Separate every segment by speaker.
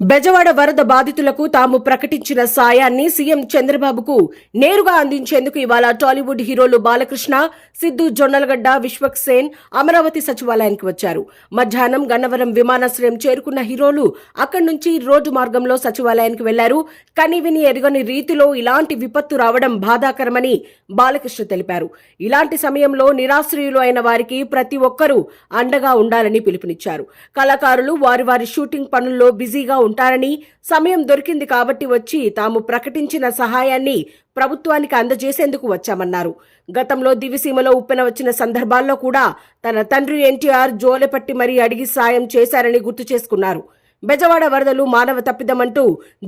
Speaker 1: బెజవాడ వరద బాధితులకు తాము ప్రకటించిన సాయాన్ని సీఎం చంద్రబాబుకు నేరుగా అందించేందుకు ఇవాళ టాలీవుడ్ హీరోలు బాలకృష్ణ, సిద్దు జొన్నలగడ్డ, విశ్వక్సేన్ అమరావతి సచివాలయానికి వచ్చారు. మధ్యాహ్నం గన్నవరం విమానాశ్రయం చేరుకున్న హీరోలు అక్కడి నుంచి రోడ్డు మార్గంలో సచివాలయానికి వెళ్లారు. కనివిని ఎరుగని రీతిలో ఇలాంటి విపత్తు రావడం బాధాకరమని బాలకృష్ణ తెలిపారు. ఇలాంటి సమయంలో నిరాశ్రయులు అయిన వారికి ప్రతి ఒక్కరూ అండగా ఉండాలని పిలుపునిచ్చారు. కళాకారులు వారి వారి షూటింగ్ పనుల్లో బిజీగా ఉంటారని, సమయం దొరికింది కాబట్టి వచ్చి తాము ప్రకటించిన సహాయాన్ని ప్రభుత్వానికి అందజేసేందుకు వచ్చామన్నారు. గతంలో దివిసీమలో ఉప్పెన వచ్చిన సందర్భాల్లో కూడా తన తండ్రి ఎన్టీఆర్ జోలెపట్టి మరీ అడిగి సాయం చేశారని గుర్తు చేసుకున్నారు. బెజవాడ వరదలు మానవ తప్పిదమంటూ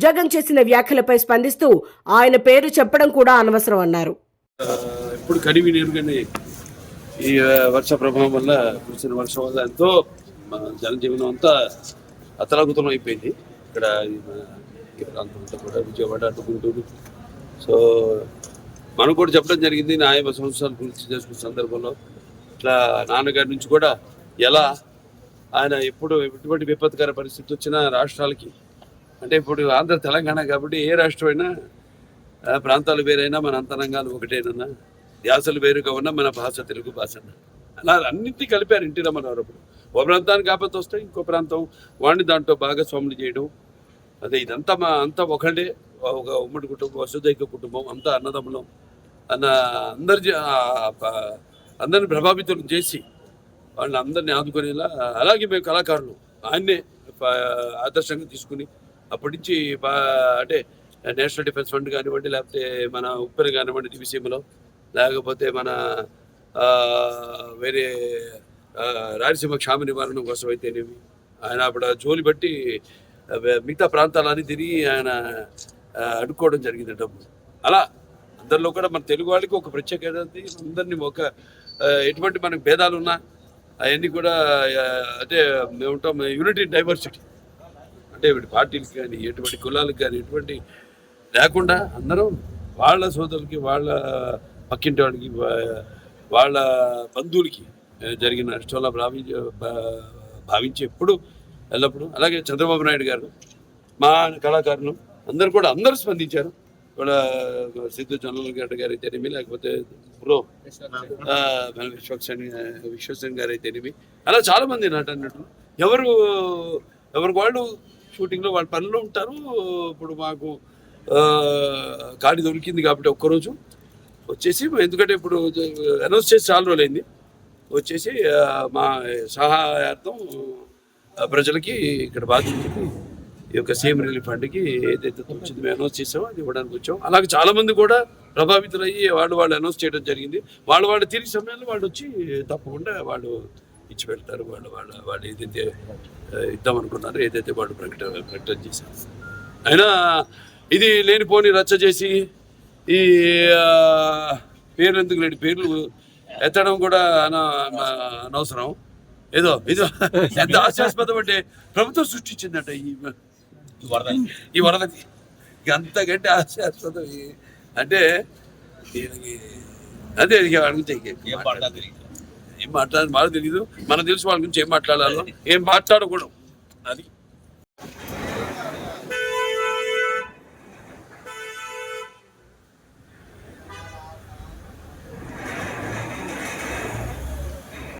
Speaker 1: జగన్ చేసిన వ్యాఖ్యలపై స్పందిస్తూ ఆయన పేరు చెప్పడం కూడా అనవసరం అన్నారు.
Speaker 2: ఇప్పుడు కనివిని ఈ వర్ష ప్రభావం వల్ల కురిసిన వర్షం వల్ల ఎంతో జనజీవనం అంతా అతలాకుతలం అయిపోయింది. ఇక్కడ ఈ ప్రాంతం అంతా కూడా విజయవాడ, గుంటూరు. సో మనం కూడా చెప్పడం జరిగింది. నా 50 సంవత్సరాలు పూర్తి చేసుకున్న సందర్భంలో ఇట్లా నాన్నగారి నుంచి కూడా ఎలా ఆయన ఎప్పుడు ఎటువంటి విపత్కర పరిస్థితి వచ్చినా రాష్ట్రాలకి, అంటే ఇప్పుడు ఆంధ్ర తెలంగాణ కాబట్టి ఏ రాష్ట్రమైనా ప్రాంతాలు వేరైనా మన అంతరంగాలు ఒకటేనన్నా, ధ్యాసలు వేరుగా ఉన్నా మన భాష తెలుగు భాష అలా అన్నింటినీ కలిపారు ఎన్టీ రామారావు. ఒక ప్రాంతానికి ఆపత్తి వస్తే ఇంకో ప్రాంతం వాడిని దాంట్లో భాగస్వాములు చేయడం, అదే ఇదంతా అంతా ఒకటే, ఒక ఉమ్మడి కుటుంబం, వసుదైక కుటుంబం, అంతా అన్నదమ్ములం అన్న అందరిని ప్రభావితం చేసి వాళ్ళని అందరినీ ఆదుకునేలా, అలాగే మేము కళాకారులు ఆయన్నే ఆదర్శంగా తీసుకుని అప్పటి నుంచి అంటే నేషనల్ డిఫెన్స్ ఫండ్ కానివ్వండి, లేకపోతే మన ఉప్పెన కానివ్వండి దివిసీమలో, లేకపోతే మన వేరే రాయలసీమ క్షామ నివారణ కోసం అయితేనేమి ఆయన అప్పుడు జోలి బట్టి మిగతా ప్రాంతాలన్నీ తిరిగి ఆయన అడుక్కోవడం జరిగింది డబ్బు. అలా అందరిలో కూడా మన తెలుగు వాళ్ళకి ఒక ప్రత్యేకత, అందరినీ ఒక ఎటువంటి మనకు భేదాలు ఉన్నా అవన్నీ కూడా అంటే మేము ఉంటాం యూనిటీ డైవర్సిటీ, అంటే పార్టీలకి కానీ ఎటువంటి కులాలకు కానీ ఎటువంటి లేకుండా అందరం వాళ్ళ సోదరులకి, వాళ్ళ పక్కింటి వాళ్ళకి, వాళ్ళ బంధువులకి జరిగిన నష్టంలో భావించి ఎప్పుడు ఎల్లప్పుడూ, అలాగే చంద్రబాబు నాయుడు గారు, మా కళాకారులు అందరూ స్పందించారు. వాళ్ళ సిద్ధు జొన్నలగడ్డ గారు అయితేనేమి, లేకపోతే బ్రో విశ్వక్సేన్ గారు అయితేనేమి, అలా చాలామంది నటులు ఎవరికి వాళ్ళు షూటింగ్లో వాళ్ళ పనులు ఉంటారు. ఇప్పుడు మాకు ఖాళీ దొరికింది కాబట్టి ఒక్కరోజు వచ్చేసి, ఎందుకంటే ఇప్పుడు అనౌన్స్ చేసి చాలా రోజులైంది, వచ్చేసి మా సహాయార్థం ప్రజలకి ఇక్కడ బాధితులకి ఈ యొక్క సీఎం రిలీఫ్ ఫండ్కి ఏదైతే వచ్చింది మేము అనౌన్స్ చేసామో అది ఇవ్వడానికి వచ్చాం. అలాగే చాలామంది కూడా ప్రభావితులయ్యి వాళ్ళు అనౌన్స్ చేయడం జరిగింది. వాళ్ళు తిరిగి సమయంలో వాళ్ళు వచ్చి తప్పకుండా వాళ్ళు ఇచ్చి పెడతారు. వాళ్ళు ఏదైతే ఇద్దామనుకున్నారో, ఏదైతే వాళ్ళు ప్రకటన చేశారు. అయినా ఇది లేనిపోని రచ్చ చేసి ఈ పేర్లు ఎందుకు లేని పేర్లు ఎత్తడం కూడా అనవసరం. ఏదో ఎంత హాస్యాస్పదం అంటే ప్రభుత్వం సృష్టించిందట ఈ వరదకి, అంతకంటే హాస్యాస్పదం అంటే దీనికి అదే అడిగితే ఏం మాట్లాడాలి మాకు తెలియదు. మనకు తెలుసు వాళ్ళ గురించి ఏం మాట్లాడాలో, ఏం మాట్లాడకూడదు. అది